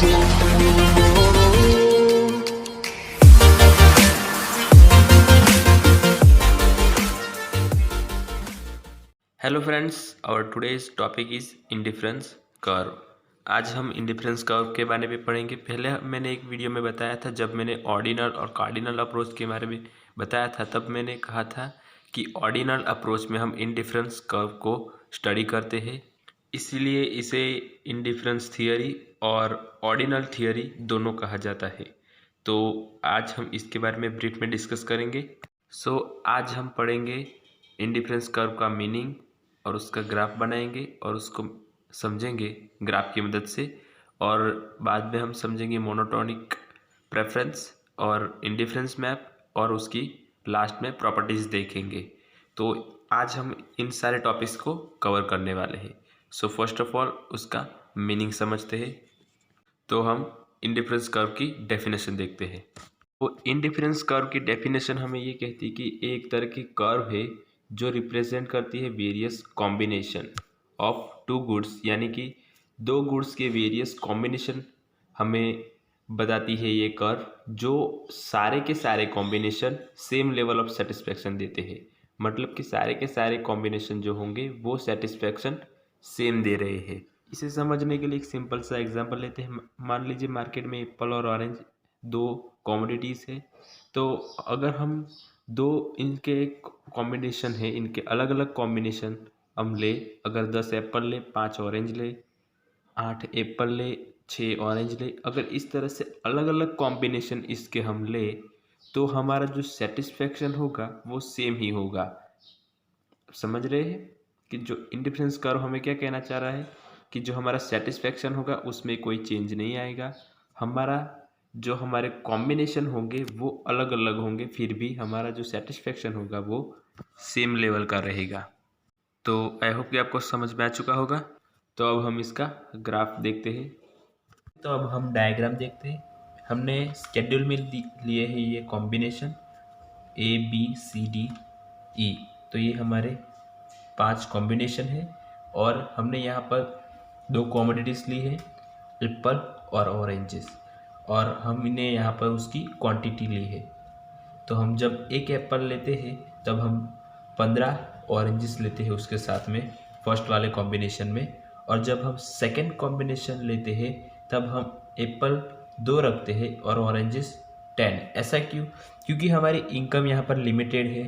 Hello friends, our today's topic is indifference curve. आज हम indifference curve के बारे में पढ़ेंगे। पहले मैंने एक वीडियो में बताया था, जब मैंने ऑर्डिनल और कार्डिनल अप्रोच के बारे में बताया था, तब मैंने कहा था कि ऑर्डिनल अप्रोच में हम इंडिफरेंस कर्व को स्टडी करते हैं, इसीलिए इसे इंडिफरेंस थियरी और ऑर्डिनल थियरी दोनों कहा जाता है। तो आज हम इसके बारे में ब्रीफ में डिस्कस करेंगे। आज हम पढ़ेंगे इंडिफरेंस कर्व का मीनिंग और उसका ग्राफ बनाएंगे और उसको समझेंगे ग्राफ की मदद से, और बाद में हम समझेंगे मोनोटोनिक प्रेफरेंस और इंडिफरेंस मैप, और उसकी लास्ट में प्रॉपर्टीज़ देखेंगे। तो आज हम इन सारे टॉपिक्स को कवर करने वाले हैं। फर्स्ट ऑफ ऑल उसका मीनिंग समझते हैं। तो हम इंडिफरेंस कर्व की डेफिनेशन देखते हैं। तो इंडिफरेंस कर्व की डेफिनेशन हमें ये कहती है कि एक तरह की कर्व है जो रिप्रेजेंट करती है various combination of two goods, यानी कि दो गुड्स के वेरियस कॉम्बिनेशन हमें बताती है ये कर्व, जो सारे के सारे combination same level of satisfaction देते हैं। मतलब कि सारे के सारे कॉम्बिनेशन जो होंगे वो सेटिस्फेक्शन सेम दे रहे हैं। इसे समझने के लिए एक सिंपल सा एग्जांपल लेते हैं। मान लीजिए मार्केट में एप्पल और ऑरेंज दो कॉमोडिटीज़ है। तो अगर हम दो इनके कॉम्बिनेशन है, इनके अलग अलग कॉम्बिनेशन हम ले, अगर 10 एप्पल ले, 5 ऑरेंज ले, 8 एप्पल ले, 6 ऑरेंज ले, अगर इस तरह से अलग अलग कॉम्बिनेशन इसके हम ले, तो हमारा जो सेटिस्फेक्शन होगा वो सेम ही होगा। समझ रहे हैं कि जो इंडिफरेंस कर्व हमें क्या कहना चाह रहा है कि जो हमारा सेटिस्फेक्शन होगा उसमें कोई चेंज नहीं आएगा। हमारा जो हमारे कॉम्बिनेशन होंगे वो अलग अलग होंगे, फिर भी हमारा जो सेटिस्फेक्शन होगा वो सेम लेवल का रहेगा। तो आई होप कि आपको समझ में आ चुका होगा। तो अब हम इसका ग्राफ देखते हैं। तो अब हम डायग्राम देखते हैं। हमने स्केड्यूल में लिए है ये कॉम्बिनेशन ABCDE। तो ये हमारे 5 कॉम्बिनेशन है, और हमने यहाँ पर 2 कॉमोडिटीज़ ली है, एप्पल और ऑरेंजेस, और हमने यहाँ पर उसकी क्वांटिटी ली है। तो हम जब एक एप्पल लेते हैं तब हम 15 ऑरेंजेस लेते हैं उसके साथ में, फर्स्ट वाले कॉम्बिनेशन में, और जब हम सेकंड कॉम्बिनेशन लेते हैं तब हम एप्पल 2 रखते हैं और ऑरेंजेस 10। ऐसा क्यों? क्योंकि हमारी इनकम यहाँ पर लिमिटेड है।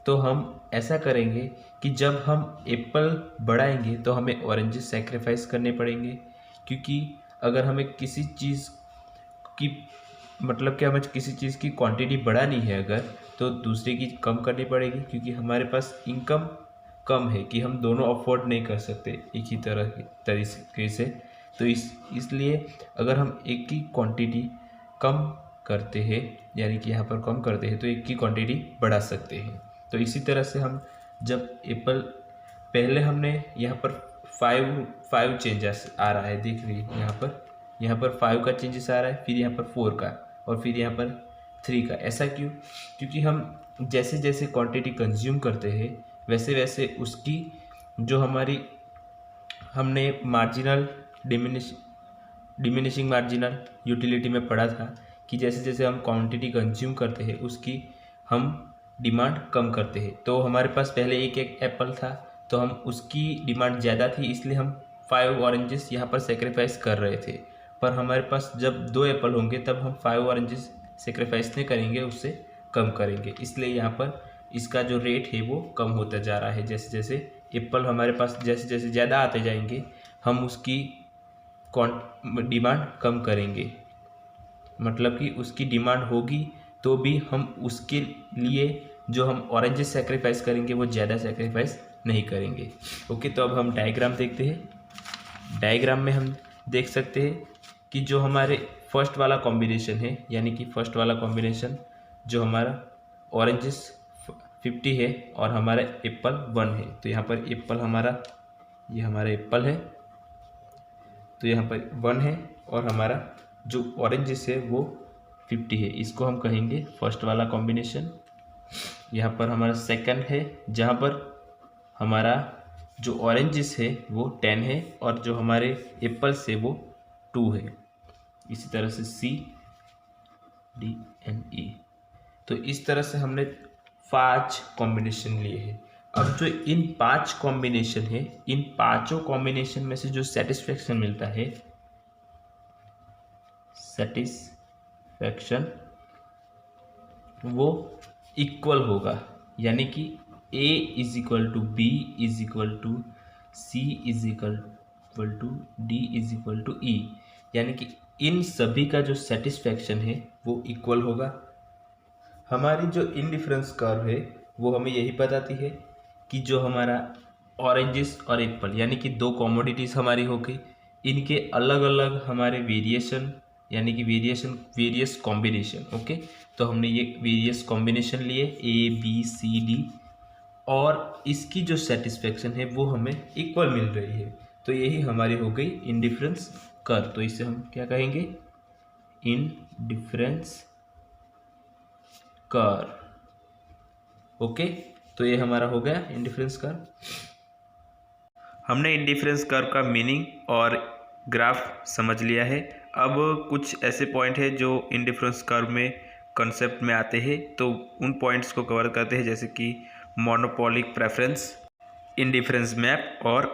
तो हम ऐसा करेंगे कि जब हम एप्पल बढ़ाएंगे तो हमें ऑरेंजेस सेक्रीफाइस करने पड़ेंगे, क्योंकि अगर हमें किसी चीज़ की मतलब कि हमें किसी चीज़ की क्वांटिटी बढ़ानी है अगर, तो दूसरे की कम करनी पड़ेगी, क्योंकि हमारे पास इनकम कम है कि हम दोनों अफोर्ड नहीं कर सकते एक ही तरीके से। तो इसलिए अगर हम एक की क्वांटिटी कम करते हैं, यानी कि यहाँ पर कम करते हैं, तो एक की क्वांटिटी बढ़ा सकते हैं। तो इसी तरह से हम जब एप्पल, पहले हमने यहाँ पर फाइव चेंजेस आ रहा है, देख रही यहाँ पर 5 का चेंजेस आ रहा है, फिर यहाँ पर 4 का, और फिर यहाँ पर 3 का। ऐसा क्यों? क्योंकि हम जैसे जैसे क्वांटिटी कंज्यूम करते हैं वैसे वैसे उसकी जो हमारी हमने मार्जिनल डिमिनिशिंग मार्जिनल यूटिलिटी में पढ़ा था कि जैसे जैसे हम क्वांटिटी कंज्यूम करते हैं उसकी हम डिमांड कम करते हैं। तो हमारे पास पहले एक एप्पल था, तो हम उसकी डिमांड ज़्यादा थी, इसलिए हम 5 ऑरेंजेस यहाँ पर सेक्रीफाइस कर रहे थे। पर हमारे पास जब 2 एप्पल होंगे तब हम 5 ऑरेंजेस सेक्रीफाइस नहीं करेंगे, उससे कम करेंगे। इसलिए यहाँ पर इसका जो रेट है वो कम होता जा रहा है। जैसे जैसे एप्पल हमारे पास जैसे जैसे ज़्यादा आते जाएंगे हम उसकी डिमांड कम करेंगे। मतलब कि उसकी डिमांड होगी तो भी हम उसके लिए जो हम ऑरेंजेस सेक्रीफाइस करेंगे वो ज़्यादा सेक्रीफाइस नहीं करेंगे। ओके, तो अब हम डायग्राम देखते हैं। डायग्राम में हम देख सकते हैं कि जो हमारे फर्स्ट वाला कॉम्बिनेशन है, यानी कि फर्स्ट वाला कॉम्बिनेशन जो हमारा ऑरेंजेस 50 है और हमारा एप्पल 1 है। तो यहाँ पर एप्पल हमारा, ये हमारा एप्पल है, तो यहाँ पर 1 है, और हमारा जो ऑरेंजेस है वो 50 है। इसको हम कहेंगे फर्स्ट वाला कॉम्बिनेशन। यहाँ पर हमारा सेकंड है जहाँ पर हमारा जो ऑरेंजेस है वो 10 है, और जो हमारे एप्पल्स है वो 2 है। इसी तरह से सी डी एन ई। तो इस तरह से हमने 5 कॉम्बिनेशन लिए हैं। अब जो इन 5 कॉम्बिनेशन है, इन पांचों कॉम्बिनेशन में से जो सेटिस्फेक्शन मिलता है, सेटिस्फेक्शन वो इक्वल होगा, यानी कि A is equal to B is equal to C is equal to D is equal to E, यानी कि इन सभी का जो सेटिस्फेक्शन है वो इक्वल होगा। हमारी जो इंडिफरेंस कर्व है वो हमें यही बताती है कि जो हमारा ऑरेंजेस और एप्पल यानी कि दो कॉमोडिटीज़ हमारी हो गई, इनके अलग अलग हमारे वेरिएशन यानी कि वेरियस कॉम्बिनेशन। ओके, तो हमने ये वेरियस कॉम्बिनेशन लिए ए बी सी डी, और इसकी जो सेटिस्फेक्शन है वो हमें इक्वल मिल रही है। तो यही हमारी हो गई इंडिफरेंस कर्व। तो इसे हम क्या कहेंगे, इंडिफरेंस कर्व। ओके, तो ये हमारा हो गया इंडिफरेंस कर्व। हमने इंडिफरेंस कर्व का मीनिंग और ग्राफ समझ लिया है। अब कुछ ऐसे पॉइंट है जो इंडिफरेंस कर्व में कॉन्सेप्ट में आते हैं, तो उन पॉइंट्स को कवर करते हैं, जैसे कि मोनोपोलिक प्रेफरेंस, इंडिफरेंस मैप और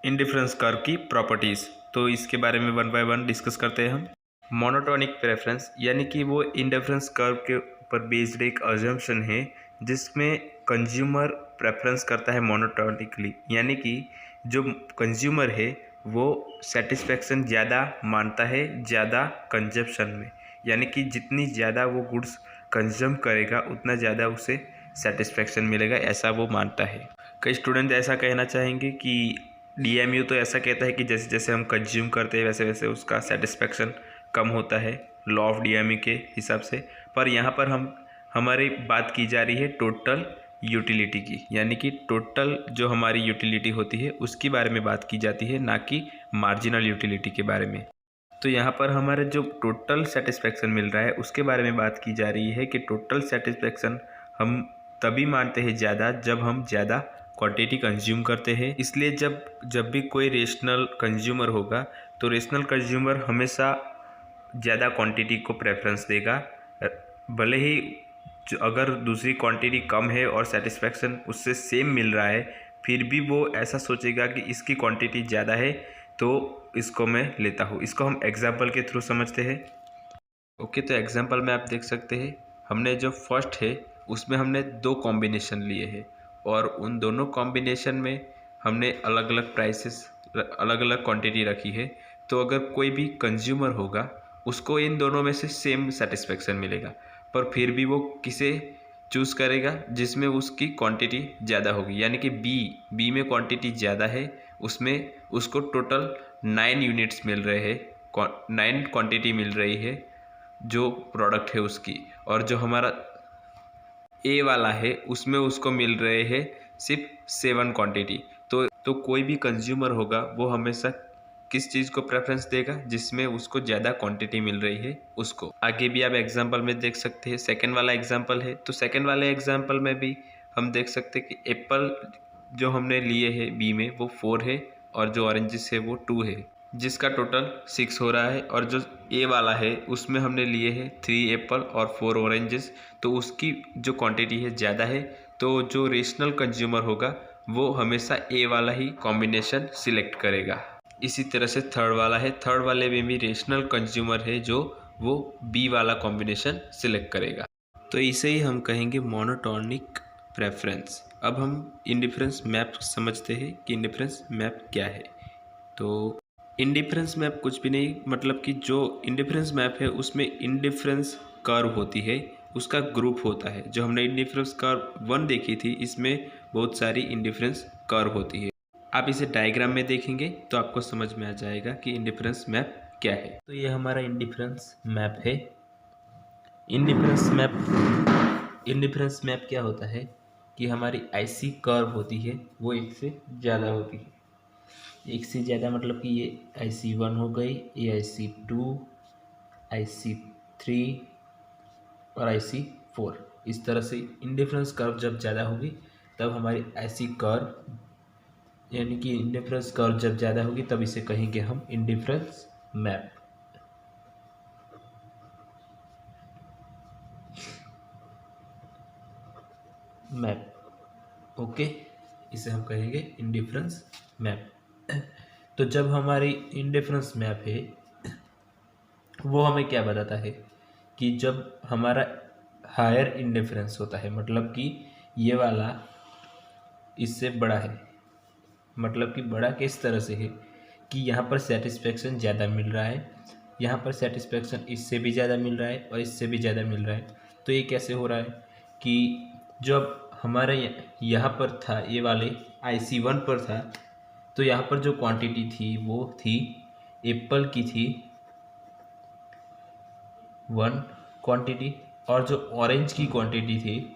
इंडिफरेंस कर्व की प्रॉपर्टीज़। तो इसके बारे में वन बाय वन डिस्कस करते हैं हम। मोनोटोनिक प्रेफरेंस यानी कि वो इंडिफरेंस कर्व के ऊपर बेस्ड एक अजम्पशन है जिसमें कंज्यूमर प्रेफरेंस करता है मोनोटोनिकली, यानी कि जो कंज्यूमर है वो सेटिस्फेक्शन ज़्यादा मानता है ज़्यादा कंजप्शन में, यानी कि जितनी ज़्यादा वो गुड्स कंज्यूम करेगा उतना ज़्यादा उसे सेटिस्फेक्शन मिलेगा, ऐसा वो मानता है। कई स्टूडेंट ऐसा कहना चाहेंगे कि डीएमयू तो ऐसा कहता है कि जैसे जैसे हम कंज्यूम करते हैं वैसे वैसे उसका सेटिस्फेक्शन कम होता है, लॉ ऑफ डीएमयू के हिसाब से। पर यहाँ पर हमारी बात की जा रही है टोटल यूटिलिटी की, यानी कि टोटल जो हमारी यूटिलिटी होती है उसके बारे में बात की जाती है, ना कि मार्जिनल यूटिलिटी के बारे में। तो यहाँ पर हमारे जो टोटल सेटिस्फेक्शन मिल रहा है उसके बारे में बात की जा रही है कि टोटल सेटिस्फेक्शन हम तभी मानते हैं ज़्यादा जब हम ज़्यादा क्वांटिटी कंज्यूम करते हैं। इसलिए जब भी कोई रेशनल कंज्यूमर होगा तो रेशनल कंज्यूमर हमेशा ज़्यादा क्वांटिटी को प्रेफरेंस देगा, भले ही अगर दूसरी क्वांटिटी कम है और सेटिस्फेक्शन उससे सेम मिल रहा है, फिर भी वो ऐसा सोचेगा कि इसकी क्वांटिटी ज़्यादा है तो इसको मैं लेता हूँ। इसको हम एग्जाम्पल के थ्रू समझते हैं। ओके, तो एग्जाम्पल में आप देख सकते हैं हमने जो फर्स्ट है उसमें हमने 2 कॉम्बिनेशन लिए हैं और उन दोनों कॉम्बिनेशन में हमने अलग अलग प्राइसेस अलग अलग क्वांटिटी रखी है। तो अगर कोई भी कंज्यूमर होगा उसको इन दोनों में से सेम सेटिस्फेक्शन मिलेगा, पर फिर भी वो किसे चूज़ करेगा जिसमें उसकी क्वांटिटी ज़्यादा होगी, यानी कि बी में क्वांटिटी ज़्यादा है, उसमें उसको टोटल 9 यूनिट्स मिल रहे हैं, 9 क्वांटिटी मिल रही है जो प्रोडक्ट है उसकी, और जो हमारा ए वाला है उसमें उसको मिल रहे हैं सिर्फ 7 क्वांटिटी। तो कोई भी कंज्यूमर होगा वो हमेशा किस चीज़ को प्रेफरेंस देगा, जिसमें उसको ज़्यादा क्वांटिटी मिल रही है उसको। आगे भी आप एग्जांपल में देख सकते हैं, सेकंड वाला एग्जांपल है, तो सेकंड वाले एग्जांपल में भी हम देख सकते हैं कि एप्पल जो हमने लिए है बी में वो 4 है और जो ऑरेंजेस है वो 2 है, जिसका टोटल 6 हो रहा है। और जो ए वाला है उसमें हमने लिए हैं 3 एप्पल और 4 ऑरेंजेस, तो उसकी जो क्वांटिटी है ज़्यादा है। तो जो रेशनल कंज्यूमर होगा वो हमेशा ए वाला ही कॉम्बिनेशन सिलेक्ट करेगा। इसी तरह से थर्ड वाला है, थर्ड वाले में भी रेशनल कंज्यूमर है जो वो बी वाला कॉम्बिनेशन सिलेक्ट करेगा। तो इसे ही हम कहेंगे मोनोटोनिक प्रेफरेंस। अब हम इंडिफरेंस मैप समझते हैं कि इंडिफरेंस मैप क्या है। तो इंडिफरेंस मैप कुछ भी नहीं, मतलब कि जो इंडिफरेंस मैप है उसमें इंडिफरेंस कर्व होती है, उसका ग्रुप होता है। जो हमने इंडिफरेंस कर्व 1 देखी थी इसमें बहुत सारी इंडिफरेंस कर्व होती है। आप इसे डायग्राम में देखेंगे तो आपको समझ में आ जाएगा कि इंडिफरेंस मैप क्या है। तो ये हमारा इंडिफरेंस मैप है। इंडिफरेंस मैप क्या होता है कि हमारी ऐसी कर्व होती है वो एक से ज़्यादा होती है। एक से ज़्यादा मतलब कि ये IC1 हो गई, ये IC2, IC3 और IC4। इस तरह से इंडिफरेंस कर्व जब ज़्यादा होगी तब हमारी ऐसी कर्व, यानी कि इंडिफरेंस कर्व जब ज़्यादा होगी तब इसे कहेंगे हम इंडिफरेंस मैप। मैप। ओके, इसे हम कहेंगे इंडिफरेंस मैप। तो जब हमारी इंडिफरेंस मैप है वो हमें क्या बताता है कि जब हमारा हायर इंडिफरेंस होता है, मतलब कि ये वाला इससे बड़ा है, मतलब कि बड़ा किस तरह से है कि यहाँ पर सेटिस्फेक्शन ज़्यादा मिल रहा है, यहाँ पर सेटिस्फेक्शन इससे भी ज़्यादा मिल रहा है और इससे भी ज़्यादा मिल रहा है। तो ये कैसे हो रहा है कि जब हमारा यहाँ पर था, ये वाले IC1 पर था, तो यहाँ पर जो क्वांटिटी थी वो थी एप्पल की थी 1 क्वांटिटी, और जो ऑरेंज की क्वांटिटी थी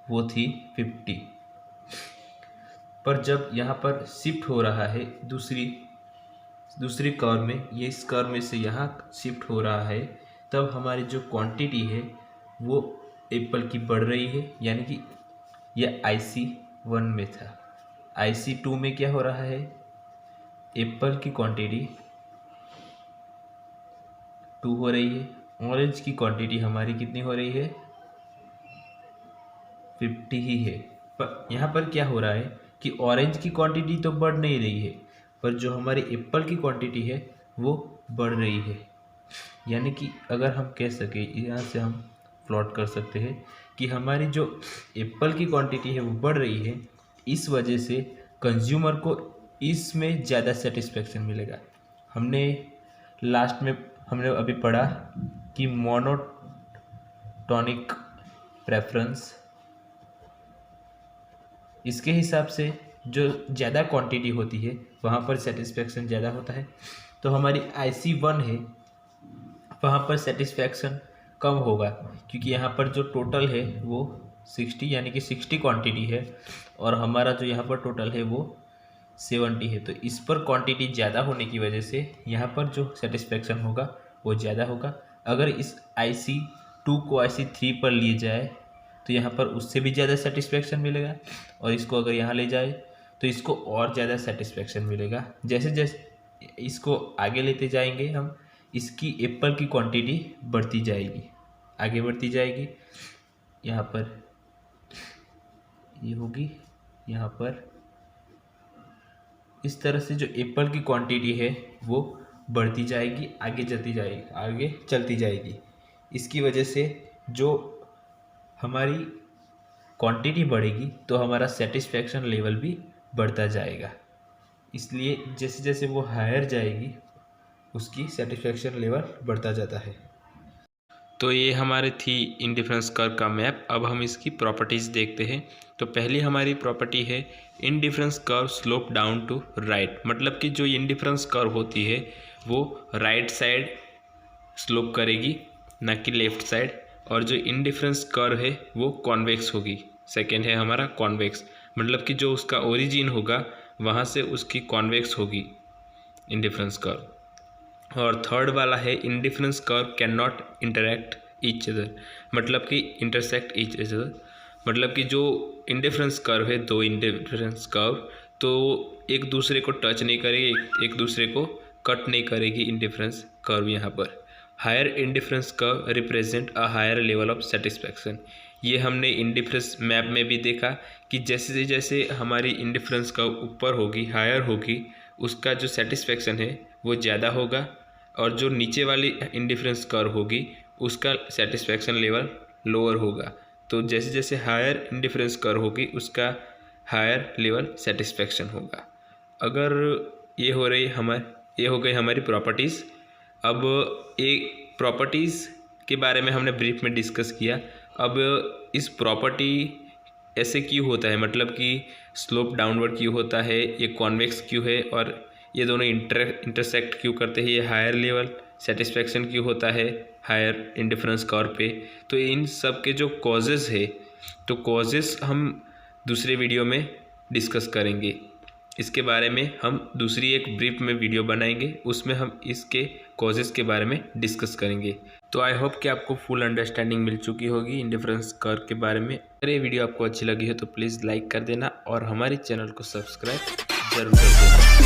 वो थी 50। पर जब यहाँ पर शिफ्ट हो रहा है दूसरी कर्व में, ये इस कर्व में से यहाँ शिफ्ट हो रहा है, तब हमारी जो क्वांटिटी है वो एप्पल की बढ़ रही है। यानी कि ये IC1 में था, IC2 में क्या हो रहा है, एप्पल की क्वांटिटी 2 हो रही है, ऑरेंज की क्वांटिटी हमारी कितनी हो रही है, 50 ही है। पर यहाँ पर क्या हो रहा है कि ऑरेंज की क्वांटिटी तो बढ़ नहीं रही है, पर जो हमारी एप्पल की क्वांटिटी है वो बढ़ रही है। यानी कि अगर हम कह सके, यहाँ से हम प्लॉट कर सकते हैं कि हमारी जो एप्पल की क्वांटिटी है वो बढ़ रही है, इस वजह से कंज्यूमर को इसमें ज़्यादा सेटिस्फेक्शन मिलेगा। हमने लास्ट में हमने अभी पढ़ा कि मोनोटॉनिक प्रेफरेंस, इसके हिसाब से जो ज़्यादा क्वांटिटी होती है वहाँ पर सेटिस्फेक्शन ज़्यादा होता है। तो हमारी IC1 है वहाँ पर सेटिस्फेक्शन कम होगा, क्योंकि यहाँ पर जो टोटल है वो 60, यानी कि 60 क्वांटिटी है, और हमारा जो यहाँ पर टोटल है वो 70 है। तो इस पर क्वांटिटी ज़्यादा होने की वजह से यहाँ पर जो सेटिस्फेक्शन होगा वो ज़्यादा होगा। अगर इस IC2 को IC3 पर लिए जाए तो यहाँ पर उससे भी ज़्यादा सेटिस्फेक्शन मिलेगा, और इसको अगर यहाँ ले जाए तो इसको और ज़्यादा सेटिस्फेक्शन मिलेगा। जैसे जैसे इसको आगे लेते जाएंगे हम, इसकी एप्पल की क्वांटिटी बढ़ती जाएगी, आगे बढ़ती जाएगी। यहाँ पर ये होगी, यहाँ पर इस तरह से जो एप्पल की क्वांटिटी है वो बढ़ती जाएगी, आगे चलती जाएगी। इसकी वजह से जो हमारी क्वांटिटी बढ़ेगी तो हमारा सेटिस्फेक्शन लेवल भी बढ़ता जाएगा। इसलिए जैसे जैसे वो हायर जाएगी उसकी सेटिस्फेक्शन लेवल बढ़ता जाता है। तो ये हमारे थी इंडिफरेंस कर्व का मैप। अब हम इसकी प्रॉपर्टीज़ देखते हैं। तो पहली हमारी प्रॉपर्टी है indifference curve slope down to right, मतलब कि जो इंडिफरेंस कर्व होती है वो राइट साइड स्लोप करेगी, ना कि लेफ्ट साइड, और जो इंडिफरेंस कर्व है वो कॉन्वेक्स होगी। सेकेंड है हमारा कॉन्वेक्स, मतलब कि जो उसका ओरिजिन होगा वहाँ से उसकी कॉन्वेक्स होगी इंडिफरेंस कर्व। और थर्ड वाला है indifference curve can not interact each other, मतलब कि इंटरसेक्ट ईच अदर, मतलब कि जो इंडिफरेंस कर्व है, दो इंडिफरेंस कर्व, तो एक दूसरे को टच नहीं करेगी, एक दूसरे को कट नहीं करेगी इंडिफरेंस कर्व। यहाँ पर higher indifference curve represent a higher level of satisfaction. ये हमने इंडिफरेंस मैप में भी देखा कि जैसे जैसे हमारी इंडिफरेंस कर्व ऊपर होगी, हायर होगी, उसका जो सेटिस्फैक्शन है वो ज़्यादा होगा, और जो नीचे वाली इंडिफरेंस कर्व होगी उसका सेटिस्फैक्शन लेवल लोअर होगा। तो जैसे जैसे हायर इंडिफरेंस कर्व होगी उसका हायर लेवल सेटिस्फैक्शन होगा। अगर ये हो गई हमारी प्रॉपर्टीज़। अब एक प्रॉपर्टीज़ के बारे में हमने ब्रीफ में डिस्कस किया। अब इस प्रॉपर्टी ऐसे क्यों होता है, मतलब कि स्लोप डाउनवर्ड क्यों होता है, ये कॉन्वेक्स क्यों है, और ये दोनों इंटरसेक्ट क्यों करते हैं, ये हायर लेवल सेटिस्फैक्शन क्यों होता है हायर इंडिफरेंस कर्व पे। तो इन सब के जो कॉजेज़ है, तो कॉजेज़ हम दूसरे वीडियो में डिस्कस करेंगे। इसके बारे में हम दूसरी एक ब्रीफ में वीडियो बनाएंगे, उसमें हम इसके कॉजेज़ के बारे में डिस्कस करेंगे। तो आई होप कि आपको फुल अंडरस्टैंडिंग मिल चुकी होगी इंडिफरेंस कर्व के बारे में। अगर ये वीडियो आपको अच्छी लगी हो तो प्लीज़ लाइक कर देना और हमारे चैनल को सब्सक्राइब ज़रूर कर देना।